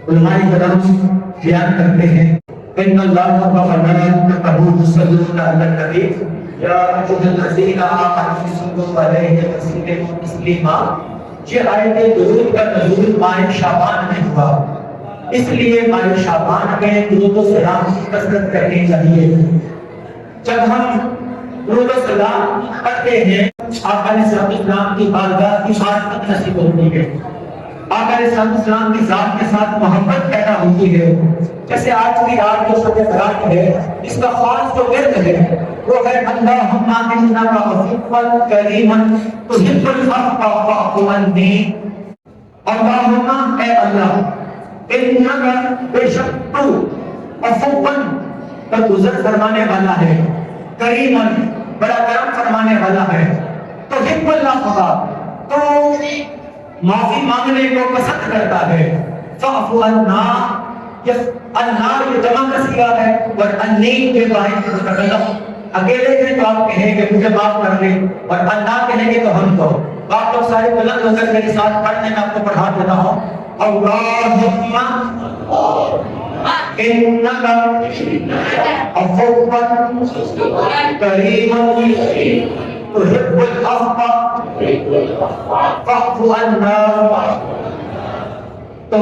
علماء کرام بیان کرتے ہیں ان اللہ و ملائکتہ یصلون علی النبی یا ایھا الذین آمنوا صلوا علیہ وسلموا تسلیما۔ یہ آیت درود کا نزول ماہ شعبان میں ہوا، اس لیے ماہ شعبان میں درود و سلام کی کثرت کرنی چاہیے۔ جب ہم درود و سلام پڑھتے ہیں آقا علیہ السلام کی بارگاہ کی معرفت نصیب ہوتی ہے، آقا علیہ السلام کی ذات کے ساتھ محبت پیدا ہوتی ہے۔ جیسے آج کی رات جو شب برات ہے، اس کا خاص جو ورد ہے وہ ہے اللہم انک عفو کریم تحب العفو فاعف عنی۔ اللہم اے اللہ، انک بے شک تو عفو درگزر فرمانے والا ہے، کریم بڑا کرم فرمانے والا ہے، تحب العفو تو معافی مانگنے کو پسند کرتا ہے، فاعف عنا اللہ یہ جمع کا صیغہ ہے اور انی کے واحد متکلم، اکیلے ہیں تو آپ کہیں گے مجھے معاف کر دیں، اور اللہ کہیں گے تو ہم کو۔ آپ لوگ سارے بلند ہو کر میرے ساتھ پڑھنے میں آپ کو پڑھا دیتا ہوں۔ اللہم انک عفو کریم تحب العفو فاعف عنا۔ تو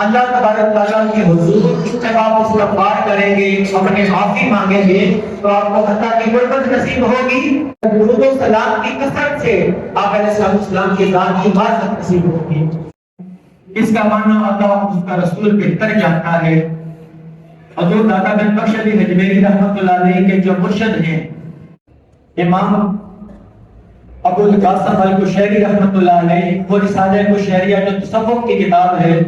اللہ تبارک تعالیٰ کے حضور جب آپ استغفار کریں گے، اپنے معافی مانگیں گے تو آپ کو خطا کی غربت نصیب ہوگی، درود و سلام کی کثرت سے آپ علیہ السلام کی ذات کی معرفت نصیب ہوگی۔ اس کا معنی اللہ اور اس کا رسول بہتر جانتا ہے۔ حضور داتا بن بخش علی حجویری رحمۃ اللہ علیہ کے جو مرشد ہیں امام ابو القاسم القشیری رحمۃ اللہ علیہ، وہ رسالہ قشیریہ جو تصوف کی کتاب ہے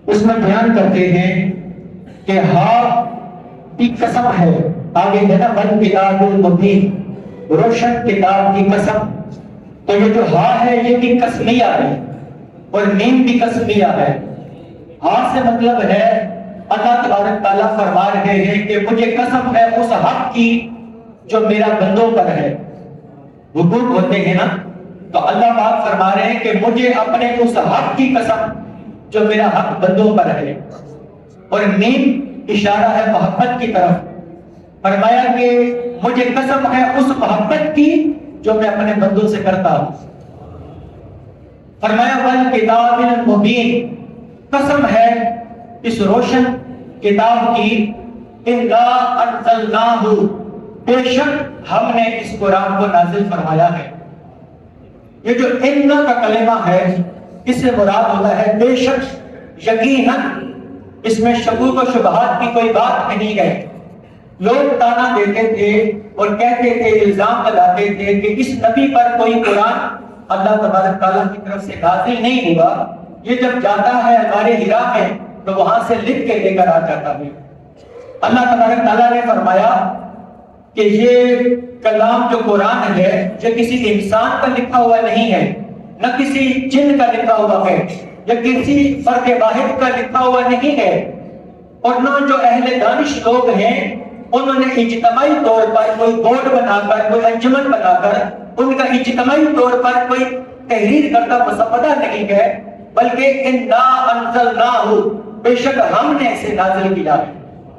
اس میں بیان کرتے ہیں کہ ہاں کی قسم ہے، آگے ہے نا بل کتاب المبین، روشن کتاب کی قسم، تو یہ جو ہاں ہے یہ بھی قسمیہ ہے اور میم بھی قسمیہ ہے۔ ہاں سے مطلب ہے اللہ تبارک تعالیٰ فرما رہے ہیں کہ مجھے قسم ہے اس حق کی جو میرا بندوں پر ہے، حقوق ہوتے ہیں نا، تو اللہ پاک فرما رہے ہیں کہ مجھے اپنے اس حق کی قسم جو میرا حق بندوں پر ہے، اور میم اشارہ ہے محبت کی طرف، فرمایا کہ مجھے قسم ہے اس محبت کی جو میں اپنے بندوں سے کرتا ہوں۔ فرمایا والکتاب المبین، قسم ہے اس روشن کتاب کی، انا انزلناہ، بے شک ہم نے اس قرآن کو نازل فرمایا ہے۔ یہ جو انا کا کلمہ ہے اس سے مراد ہوتا ہے بے شک، یقیناً، اس میں شکوک و شبہات کی کوئی بات نہیں ہے۔ لوگ تانا دیتے تھے اور کہتے تھے، الزام لگاتے تھے کہ اس نبی پر کوئی قرآن اللہ تبارک تعالیٰ کی طرف سے نازل نہیں ہوا، یہ جب جاتا ہے ہمارے ہرا میں تو وہاں سے لکھ کے لے کر آ جاتا ہے۔ اللہ تبارک تعالیٰ نے فرمایا کہ یہ کلام جو قرآن ہے یہ کسی انسان کا لکھا ہوا نہیں ہے، نہ کسی جن کا لکھا ہوا ہے، یا کسی فرد واحد کا لکھا ہوا نہیں ہے، اور نہ جو اہل دانش لوگ ہیں انہوں نے اجتماعی طور پر کوئی بورڈ بنا کر، کوئی انجمن بنا کر ان کا اجتماعی طور پر کوئی تحریر کرتا مسودہ نہیں ہے، بلکہ انا انزلناہ، بے شک ہم نے اسے نازل کیا ہے۔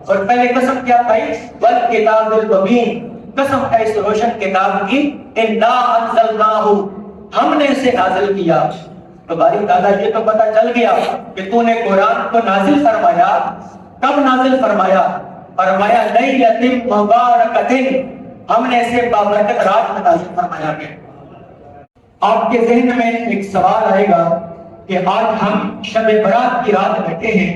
اور پہلے قسم کیا تھی؟ والکتاب المبین، قسم ہے اس روشن کتاب کی، انا انزلناہ، ہم نے اسے نازل کیا۔ تو باری تعالیٰ یہ تو پتہ چل گیا کہ تو نے قرآن کو نازل فرمایا، کب نازل فرمایا؟ فرمایا لیلۃ مبارکۃ، ہم نے اسے بابرکت رات میں نازل فرمایا ہے۔ آپ کے ذہن میں ایک سوال آئے گا کہ آج ہم شب برات کی رات بیٹھے ہیں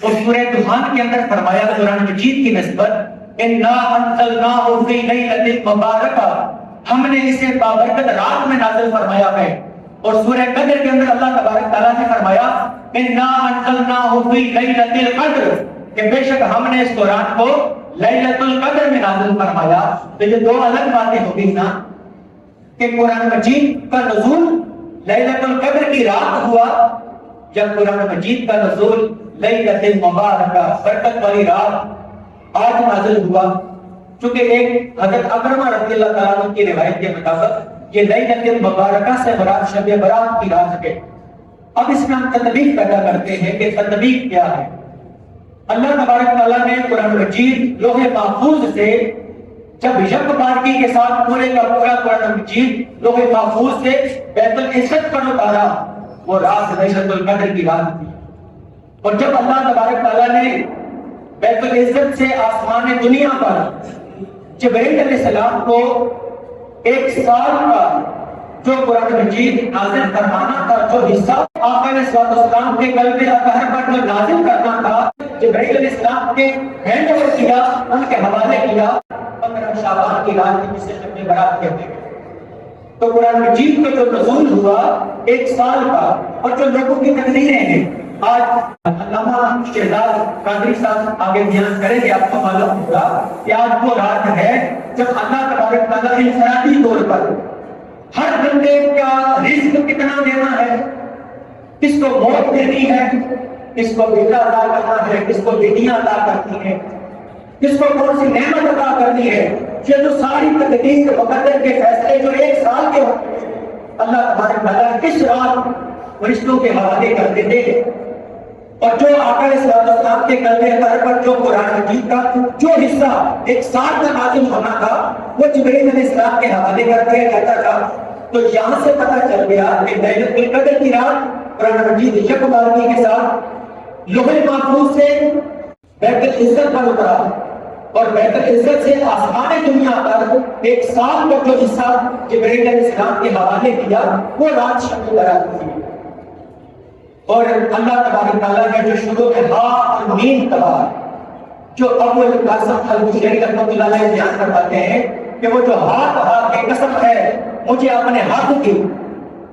اور سورہ دخان کے اندر فرمایا قرآن مجید کی نسبت انا انزلناہ فی لیلۃ مبارکہ، ہم نے اسے بابرکت رات میں نازل فرمایا ہے، اور سورہ قدر کے اندر اللہ تبارک تعالیٰ نے فرمایا انا انزلناہ فی لیلۃ القدر، کہ بے شک ہم نے اس قرآن کو لیلۃ القدر میں نازل فرمایا۔ تو یہ دو الگ باتیں ہو گئی نا، کہ قرآن مجید کا نزول لیلۃ القدر کی رات ہوا، جب قرآن مجید کا نزول لیلۃ مبارکہ، برکت والی رات آج نازل ہوا۔ چونکہ ایک حضرت اکرمہ رضی اللہ تعالیٰ عنہ کی روایت کے مطابق یہ لیلۃ مبارکہ سے مراد شب برات کی رات ہے۔ اب اس میں ہم تطبیق پیدا کرتے ہیں کہ تطبیق کیا ہے۔ اللہ تبارک تعالیٰ نے قرآن مجید لوح محفوظ سے جب یک بارگی کے ساتھ پورے کا پورا قرآن مجید لوح محفوظ سے بیت العزت پر اتارا، وہ رات لیلۃ القدر کی رات تھی۔ اور جب اللہ تبارک تعالیٰ نے بیت العزت سے آسمان دنیا پر جبرائیل علیہ السلام کو 1 سال کا جو قرآن مجید نازل فرمانا تھا، جو حصہ آقا علیہ السلام کے قلب اطہر پر جو نازل کرنا تھا، جبرائیل علیہ السلام کے ہینڈ اوور کیا، ان کے حوالے کیا 15 شعبان کی رات کی، جسے شب برات کہتے ہیں۔ تو قرآن مجید کا جو نزول ہوا 1 سال کا، اور جو لوگوں کی تقریریں ہیں، آج علامہ شہزاد قادری صاحب آگے بیان کریں گے، آپ کو معلوم ہوگا کہ آج وہ رات ہے جب اللہ تبارک تعالیٰ انفرادی طور پر ہر بندے کا رزق کتنا دینا ہے، کس کو موت دینی ہے، کس کو بیٹا عطا کرنا ہے، کس کو بیٹیاں عطا کرتی ہیں، کس کو کون سی نعمت عطا کرنی ہے، یہ جو ساری تقدیر مقدر کے فیصلے جو 1 سال کے ہوتے ہیں، اللہ تبارک تعالیٰ کس رات فرشتوں کے حوالے کر دیتے ہیں۔ اور جو آقا علیہ السلام کے قلب اطہر پر جو قرآن مجید کا جو حصہ 1 سال کا نازل ہونا تھا، وہ جبرائیل علیہ السلام کے حوالے کر دیا جاتا تھا۔ تو یہاں سے پتہ چل گیا کہ لیلۃ القدر کی رات قرآن مجید یک بارگی کے ساتھ لوح محفوظ سے بیت العزت پر اترا، اور بیت العزت سے آسمان دنیا پر 1 سال کا جو حصہ جبرائیل علیہ السلام کے حوالے کیا، وہ رات شب برات تھی۔ اور اللہ تبارک تعالیٰ نے جو شروع میں ہا اور میم کہا، جو ابو القاسم البصری رحمۃ اللہ علیہ بیان کرواتے ہیں کہ وہ جو ہا کہا کہ قسم ہے مجھے اپنے ہاتھ کی،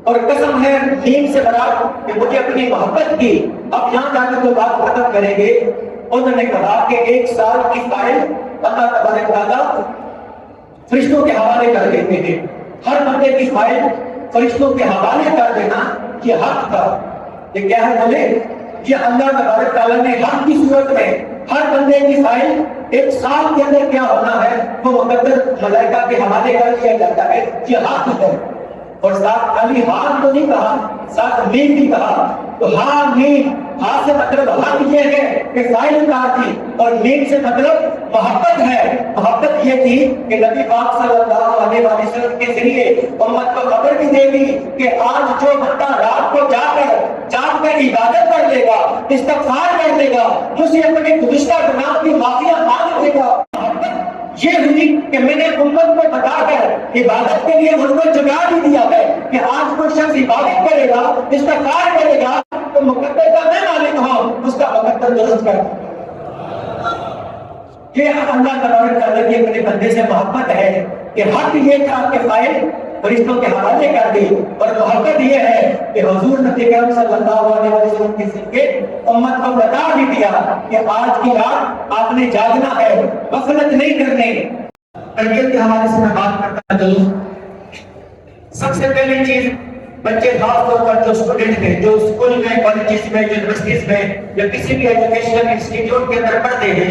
اور قسم ہے میم سے مراد کہ مجھے اپنی محبت کی۔ اب یہاں جا کے تو بات ختم کریں گے۔ انہوں نے کہا کہ 1 سال کی فائل اللہ تبارک تعالیٰ فرشتوں کے حوالے کر دیتے ہیں۔ ہر بندے کی فائل فرشتوں کے حوالے کر دینا یہ حق تھا۔ یہ کیا ہے بولے؟ یہ اللہ تبارک تعالیٰ نے حق کی صورت میں ہر بندے کی فائل 1 سال کے اندر کیا ہونا ہے وہ مقدر ملائکہ کے حوالے کر دیا جاتا ہے۔ یہ حق ہے۔ اور ساتھ خالی ہاتھ تو نہیں کہا، ساتھ میم بھی کہا۔ تو ہاں میم، ہاں سے مطلب حق یہ ہے کہ فائل کہا تھی، اور میم سے مطلب محبت ہے۔ محبت یہ تھی کہ نبی پاک صلی اللہ علیہ وسلم کے ذریعے امت کو خبر بھی دے دی کہ آج جو بندہ رات کو جا کر عبادت کر لے گا، استغفار کر لے گا، مجھے اپنے گزشتہ گناہ کی معافیاں مانگ لے گا۔ یہ ہوئی کہ میں نے امت کو بتا کر عبادت کے لیے ان کو جگا بھی دیا ہے کہ آج کوئی شخص عبادت کرے گا، استغفار کرے گا، تو مقدر کا میں مالک ہوں، اس کا مقدر درست کر۔ یہ اللہ تبارک تعالیٰ کی اپنے بندے سے محبت ہے کہ حق یہ تھا کہ فائل فرشتوں کے حوالے کر دی، اور محبت یہ ہے کہ حضور نبی کریم صلی اللہ علیہ وسلم کے ذریعے امت کو بتا بھی دیا کہ آج کی رات آپ نے جاگنا ہے، غفلت نہیں کرنے۔ تربیت کے حوالے سے میں بات کرتا چلوں۔ سب سے پہلی چیز، بچے خاص طور پر جو اسٹوڈنٹ ہیں، جو اسکول میں، کالجز میں، یونیورسٹیز میں یا کسی بھی ایجوکیشنل انسٹیٹیوٹ کے اندر پڑھتے ہیں،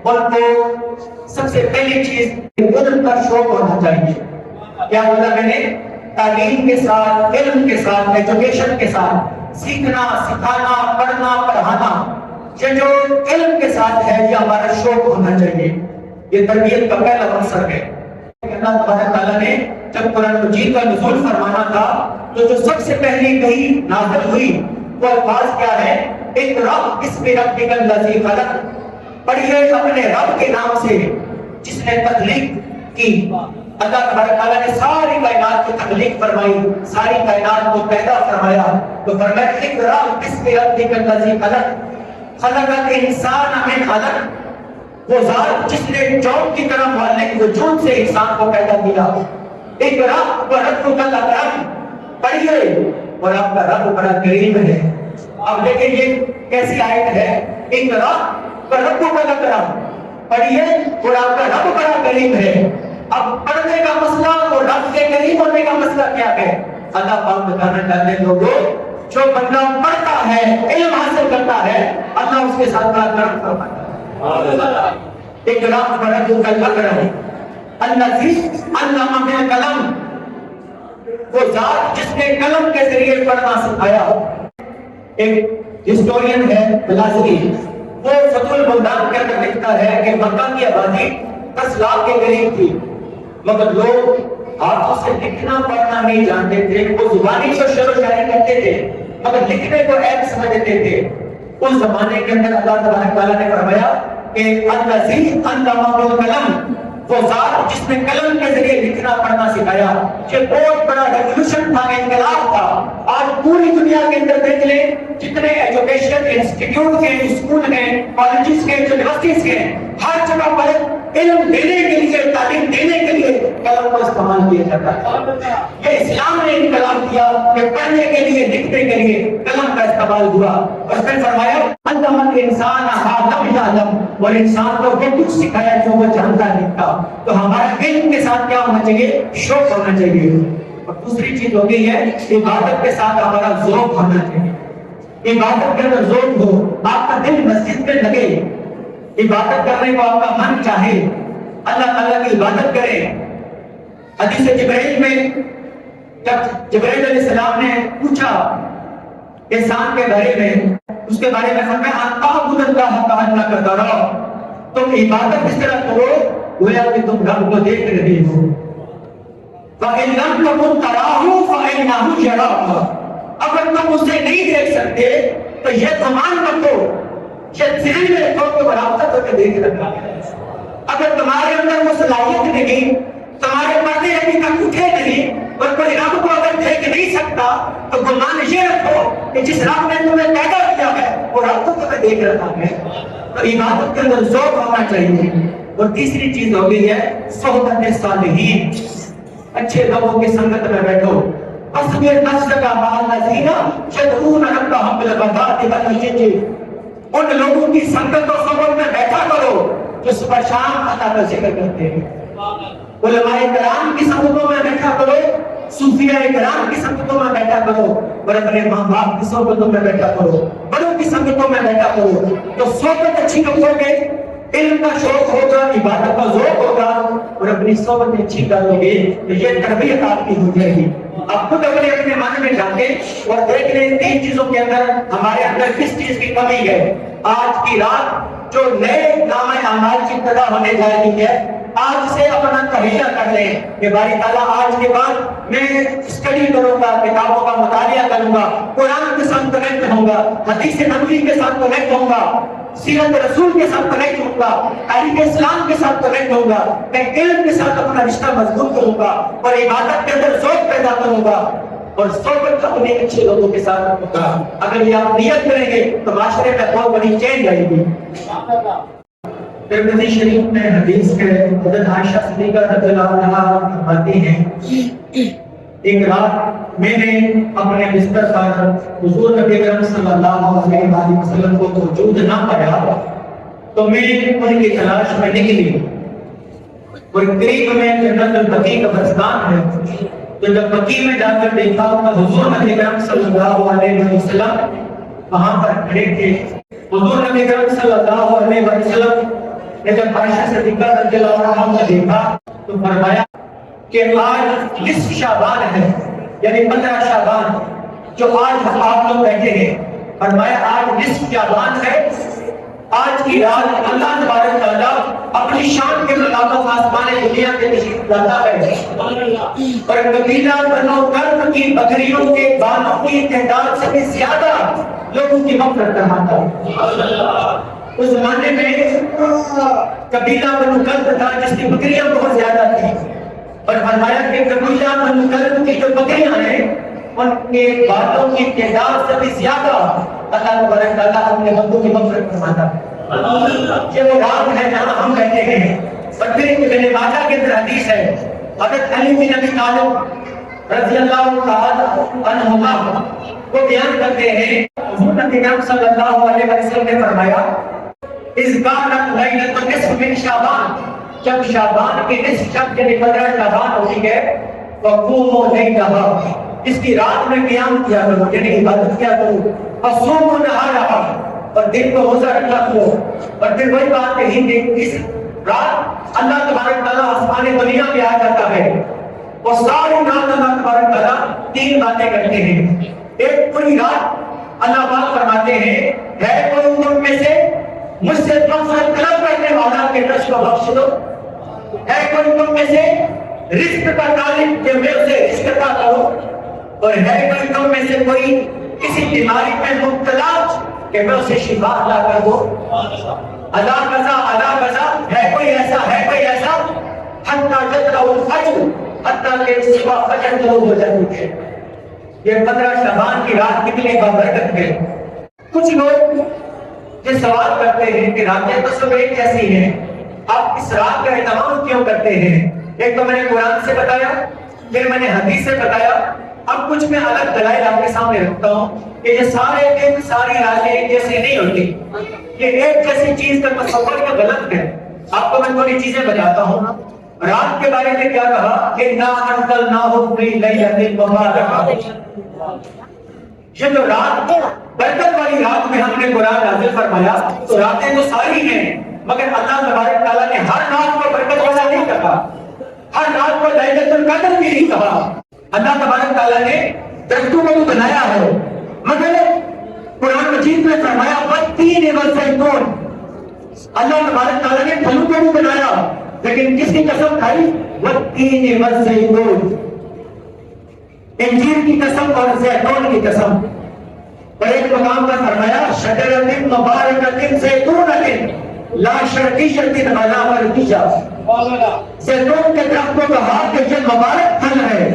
ان کو سب سے پہلی چیز علم کا شوق ہونا چاہیے۔ کیا بولا میں نے؟ تعلیم کے ساتھ، علم کے ساتھ، ایجوکیشن کے ساتھ سیکھنا، سکھانا، پڑھنا، پڑھانا، یہ جو علم کے ساتھ ہے یہ ہمارا شوق ہونا چاہیے۔ یہ تربیت کا پہلا عنصر ہے۔ اللہ تبارک تعالیٰ نے جب قرآن مجید کا نزول فرمانا تھا تو جو سب سے پہلی وحی نازل ہوئی وہ الفاظ کیا ہے؟ اقرأ بسم ربک الذی خلق، پڑھیے اپنے رب کے نام سے جس نے تخلیق کی۔ اللہ تبارک تعالیٰ نے ساری کائنات کی تخلیق فرمائی، ساری کائنات کو پیدا فرمایا، تو فرمایا اقرأ بسم ربک الذی خلق، خلق الانسان من علق، وہ ذات جس نے جون کی طرح معلق وجود سے انسان کو پیدا کیا۔ اقرأ وربک الاکرم، پڑھیے اور آپ کا رب بڑا کریم ہے۔ اب دیکھیں یہ کیسی آیت ہے؟ اقرأ وربک الاکرم، پڑھیے اور آپ کا رب بڑا کریم ہے۔ اب پڑھنے کا مسئلہ اور رب کے قریب ہونے کا مسئلہ کیا ہے؟ اللہ پاک بتانا چاہتے ہیں لوگوں، جو بندہ پڑھتا ہے، علم حاصل کرتا ہے، اللہ اس کے ساتھ بڑا کرم فرماتا ہے۔ اقرأ وربک الاکرم الذی علم بالقلم، وہ ذات جس نے قلم کے ذریعے پڑھنا سکھایا۔ ایک ہسٹورین ہے بلازری، وہ فتح البلدان کے اندر لکھتا ہے کہ مکہ کی آبادی 10 لاکھ کے قریب تھی، مگر لوگ ہاتھوں سے لکھنا پڑھنا نہیں جانتے تھے، وہ زبانی سے شعر و شاعری کرتے تھے مگر لکھنے کو عیب سمجھتے تھے۔ اس زمانے کے اندر اللہ تبارک تعالیٰ نے فرمایا کہ الذی علم بالقلم، وہ ذات جس نے قلم کے ذریعے لکھنا پڑھنا سکھایا۔ یہ بہت بڑا ریولوشن تھا، انقلاب تھا۔ آج پوری دنیا کے اندر دیکھ لیں جتنے ایجوکیشن انسٹیٹیوٹ کے، اسکول ہیں، کالجز کے، یونیورسٹیز کے، ہر جگہ پر علم دینے کے لیے، تعلیم دینے کے لیے قلم کا استعمال کیا جاتا ہے۔ یہ اسلام نے انقلاب کیا کہ پڑھنے کے لیے، لکھنے کے لیے قلم کا استعمال ہوا۔ اور پھر فرمایا علم الانسان ما لم یعلم، اور انسان کو وہ کچھ سکھایا جو وہ جانتا نہیں تھا۔ تو ہمارا علم کے ساتھ کیا ہونا چاہیے؟ شوق ہونا چاہیے۔ اور دوسری چیز ہو گئی ہے عبادت کے ساتھ ہمارا ذوق ہونا چاہیے۔ عبادت کے اندر ذوق ہو، آپ کا دل مسجد میں لگے، عبادت کرنے کو آپ کا من چاہے، اللہ تعالیٰ کی عبادت کرے۔ حدیث جبرائیل میں جب جبرائیل علیہ السلام نے پوچھا انسان کے بارے میں، اس کے بارے میں فرمایا اَتَعْبُدَ اللَّهَ كَأَنَّكَ تَرَاهُ، تم عبادت اس طرح کرو گویا کہ تم رب کو دیکھ رہے ہو۔ فَإِن لَمْ تَكُن تَرَاهُ فَإِنَّهُ يَرَاكَ، اگر تم اسے نہیں دیکھ سکتے تو یہ گمان رکھو، یہ ذہن میں رکھو کہ برابر تو کہ دیکھ رہا ہے۔ اگر تمہارے اندر وہ صلاحیت نہیں، تمہارے پردے ابھی تک اٹھے نہیں، اور کوئی رب کو اگر دیکھ نہیں سکتا تو گمان یہ رکھو کہ جس رب نے تمہیں پیدا کیا ہے وہ رب تو تمہیں دیکھ رہا ہے۔ تو عبادت کے اندر ذوق ہونا چاہیے۔ اور تیسری چیز ہو گئی ہے صحبت صالحین، اچھے لوگوں کی سنگت میں بیٹھو۔ اصبر نفسک مع الذین یدعون ربهم بالغداۃ والعشی، ان لوگوں کی سنگت و صحبت میں بیٹھا کرو جو صبح شام اللہ کا ذکر کرتے ہیں۔ علماء کرام کی سنگتوں میں بیٹھا کرو، صوفیاء کرام کی سنگتوں میں بیٹھا کرو، اور اپنے ماں باپ کی صحبتوں میں بیٹھا کرو، بڑوں کی سنگتوں میں بیٹھا کرو۔ تو صحبت اچھی رکھو گے، علم کا شوق ہوگا، عبادت کا ذوق ہوگا، اور اپنی صحبت اچھی کرو گے تو یہ تربیت آپ کی ہو جائے گی۔ آپ خود اپنے من میں جاتے اور دیکھ لیں تین چیزوں کے اندر ہمارے اندر کس چیز کی کمی ہے۔ آج کی رات جو نئے نامہ اعمال کی ابتدا ہونے جا رہی ہے، آج سے اپنا تہیہ کر لیں کہ باری تعالیٰ آج کے بعد میں اسٹڈی کروں گا، کتابوں کا مطالعہ کروں گا، قرآن کے ساتھ کنیکٹ ہوں گا، حدیث نبوی کے ساتھ کنیکٹ ہوں گا، سیرت رسول کے ساتھ کنیکٹ ہوں گا، تاریخ اسلام کے ساتھ کنیکٹ ہوں گا، میں علم کے ساتھ اپنا رشتہ مضبوط کروں گا، اور عبادت کے اندر ذوق پیدا کروں گا، اور صحبت اپنے اچھے لوگوں کے ساتھ ہوگا۔ اگر یہ آپ نیت کریں گے تو معاشرے میں بہت بڑی چینج آئے گی۔ ترمذی شریف میں حدیث ہے، حضرت عائشہ صدیقہ رضی اللہ عنہا فرماتی ہیں ایک رات میں نے اپنے بستر پر حضور نبی کریم صلی اللہ علیہ وآلہ وسلم کو موجود نہ پایا تو میں ان کی تلاش میں نکلی، اور قریب میں جنت البقیع کا قبرستان ہے، تو جب بقیع میں جا کر دیکھا تو حضور نبی کریم صلی اللہ علیہ وسلم وہاں پر کھڑے تھے۔ حضور نبی کریم صلی اللہ علیہ وسلم نے جب عائشہ صدیقہ رضی اللہ عنہا کو دیکھا تو فرمایا کہ آج نصف شعبان ہے، یعنی 15 شعبان جو آج آپ لوگ بیٹھے ہیں، فرمایا آج نصف شعبان ہے، آج کی رات اللہ تبارک تعالیٰ اپنی شان کے مطابق آسمان دنیا کے تشریف لاتا ہے، اور قبیلہ بنو کرب کی بکریوں کے بالوں کی تعداد سے بھی زیادہ لوگوں کی مغفرت کرواتا ہے۔ اس زمانے میں قبیلہ بنو کرب تھا جس کی بکریاں بہت زیادہ تھیں، اور فرمایا کہ قبیلہ بنو کرب کی جو بکریاں ہیں ان کے بالوں کی تعداد سے بھی زیادہ اللہ تبارک تعالیٰ اپنے بندوں کی مغفرت فرماتا ہے۔ یہ وہ رات ہے جہاں ہم بیٹھے ہیں۔ اور پھر ابن ماجہ کے اندر حدیث ہے، حضرت علی بن ابی طالب رضی اللہ تعالیٰ عنہما وہ بیان کرتے ہیں، حضور نبی کریم صلی اللہ علیہ وسلم نے فرمایا اذ کانت لیلۃ النصف من شعبان، جب شعبان کی نصف شب یعنی 15 شعبان ہوتی ہے، فقوموا لیلھا، اس کی رات میں قیام کیا کرو یعنی عبادت کیا کرو، وصوموا نہارھا، اور دن کو روزہ رکھا کرو۔ اور پھر وہی بات کہی کہ اس رات اللہ تبارک تعالیٰ آسمان دنیا میں آ جاتا ہے، اور ساری رات اللہ تبارک تعالیٰ 3 باتیں کرتے ہیں۔ ایک پوری رات اللہ پاک فرماتے ہیں ہے کوئی تم میں سے مجھ سے مغفرت طلب کرنے والا کہ رزق کو بخش دو؟ ہے کوئی تم میں سے رزق کا طالب کہ میں اسے رزق عطا کروں؟ اور ہے کوئی تم میں سے کوئی کسی بیماری میں مبتلا کہ میں اسے شفا عطا کر دوں؟ ادا قضا ہے کوئی ایسا حتی جدع الفجر، حتی کہ صبح فجر طلوع ہو جاتی ہے۔ یہ 15 شعبان کی رات کتنی بابرکت ہے۔ کچھ لوگ یہ سوال کرتے ہیں کہ راتیں تو سب ایک جیسی ہیں، آپ اس رات کا اہتمام کیوں کرتے ہیں؟ ایک تو میں نے قرآن سے بتایا، پھر میں نے حدیث سے بتایا، اب کچھ میں الگ دلائل آپ کے سامنے رکھتا ہوں کہ یہ سارے دن ساری راتیں ایک جیسی نہیں ہوتی، یہ ایک جیسی چیز کا تصور یہ غلط ہے۔ آپ کو میں تھوڑی چیزیں بتاتا ہوں۔ رات کے بارے میں کیا کہا؟ اِنَّا أَنزَلْنَاهُ فِي لَيْلَةٍ مُبَارَكَةٍ۔ یہ جو رات برکت والی رات میں ہم نے قرآن نازل فرمایا، تو راتیں تو ساری ہیں، مگر اللہ تبارک تعالیٰ نے ہر رات کو برکت والا نہیں کہا، ہر رات کو لیلۃ القدر بھی نہیں کہا۔ اللہ تبارک تعالیٰ نے درختوں کو بھی بنایا ہے، مگر قرآن مجید میں فرمایا والتین والزیتون، اللہ تبارک تعالیٰ نے پھلوں کو بھی بنایا، لیکن کس کی قسم کھائی؟ والتین والزیتون، انجیر کی قسم اور زیتون کی قسم۔ اور ایک مقام پر فرمایا شجرۃ مبارکۃ زیتونۃ لا شرقیۃ ولا غربیہ، زیتون کے درخت کو کہا کہ یہ مبارک پھل ہے۔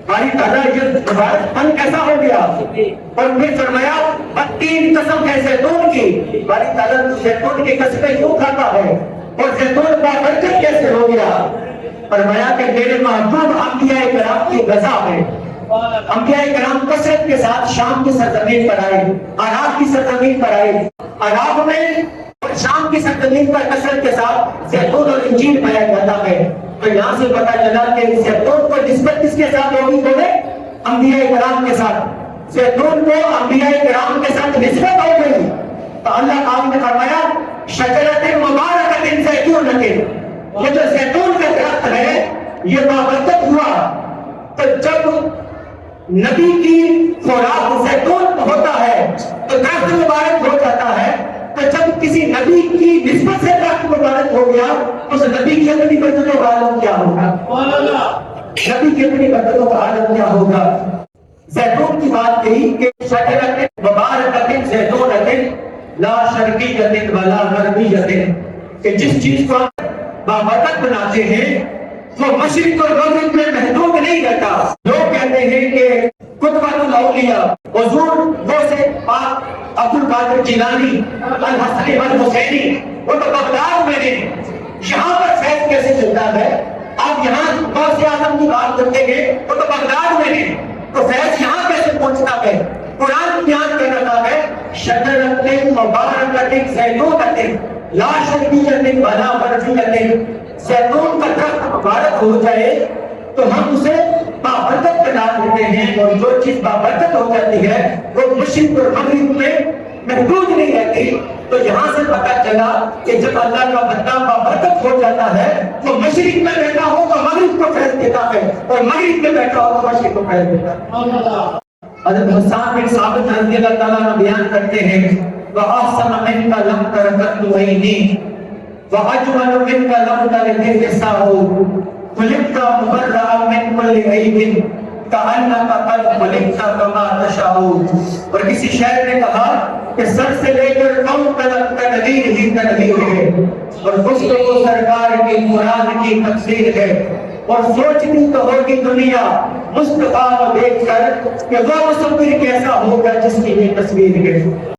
باری تعالیٰ یہ مبارک پھل کیسا ہو گیا؟ اور پھر فرمایا تین قسم ہے زیتون کی، باری تعالیٰ زیتون کی قسمیں کیوں کھاتا ہے اور زیتون کا برکت کیسے ہو گیا؟ فرمایا کہ میرے محبوب انبیاء کرام کی غذا ہے۔ انبیاء کرام کثرت کے ساتھ شام کی سرزمین پر آئے، عراق کی سرزمین پر آئے، عراق میں شام کی سرزمین پر کثرت کے ساتھ زیتون اور انجیر پایا جاتا ہے۔ تو یہاں سے پتہ چلا کہ زیتون کو نسبت کس کے ساتھ ہوگی؟ بولے انبیاء کرام کے ساتھ۔ زیتون کو انبیاء کرام کے ساتھ نسبت ہو گئی، تو اللہ پاک نے فرمایا شجرۃ مبارکۃ زیتونۃ، یہ جو زیتون کا درخت ہے یہ بابرکت ہوا۔ تو جب نبی کی خوراک زیتون ہوتا ہے تو درخت مبارک ہو جاتا ہے، تو جب کسی نبی کی نسبت سے درخت مبارک ہو گیا تو اس نبی کی اپنی برکتوں کا عالم کیا ہوگا؟ نبی کی اپنی برکتوں کا عالم کیا ہوگا؟ زیتون کی بات کہی کہ شجرۃ مبارکۃ زیتونۃ لا شرقیۃ ولا غربیۃ، کہ جس چیز کو بابرکت بناتے ہیں وہ مشرق اور مغرب میں محدود نہیں رہتا۔ لوگ کہتے ہیں کہ قطبۃ الاولیاء حضور وہ سے پاک عبد القادر جیلانی الحسنی والحسینی وہ تو بغداد میں ہیں، یہاں پر فیض کیسے چلتا ہے؟ آپ یہاں غوث اعظم کی بات کرتے ہیں، وہ تو بغداد میں ہیں، تو فیض یہاں کیسے پہنچتا ہے؟ قرآن بیان کر رہا ہے شجرۃ مبارکۃ زیتونۃ لا شرقیۃ ولا غربیۃ، زیتون کا درخت مبارک ہو جائے تو ہم اسے بابرکت بنا دیتے ہیں، اور جو چیز بابرکت ہو جاتی ہے وہ مشرق اور مغرب میں محدود نہیں رہتی۔ تو یہاں سے پتہ چلا کہ جب اللہ کا بندہ بابرکت ہو جاتا ہے تو مشرق میں بیٹھا ہو تو مغرب کو فیض دیتا ہے، اور مغرب میں بیٹھا ہو تو مشرق کو فیض دیتا ہے۔ حضرت حسان بن ثابت رضی اللہ تعالیٰ عنہ بیان کرتے ہیں وَأَحْسَنَ مِنْكَ لَمْ تَرَ قَطُّ عَيْنِي وَأَجْمَلُ مِنْكَ لَمْ تَلِدْ نِسَاءُ خُلِقْتَ مُبَرَّأً مِنْ كُلِّ عَيْبٍ كَأَنَّكَ قَدْ خُلِقْتَ كَمَا تَشَاءُ۔ اور کسی شاعر نے کہا کہ سر سے لے کر قوم تک تنویر ہی تنویر ہے، اور گفتگو سرکار کی مراد کی تفسیر ہے، اور سوچتی تو ہوگی دنیا مصطفیٰ کو دیکھ کر کہ وہ مصور کیسا ہوگا جس کی یہ تصویر ہے۔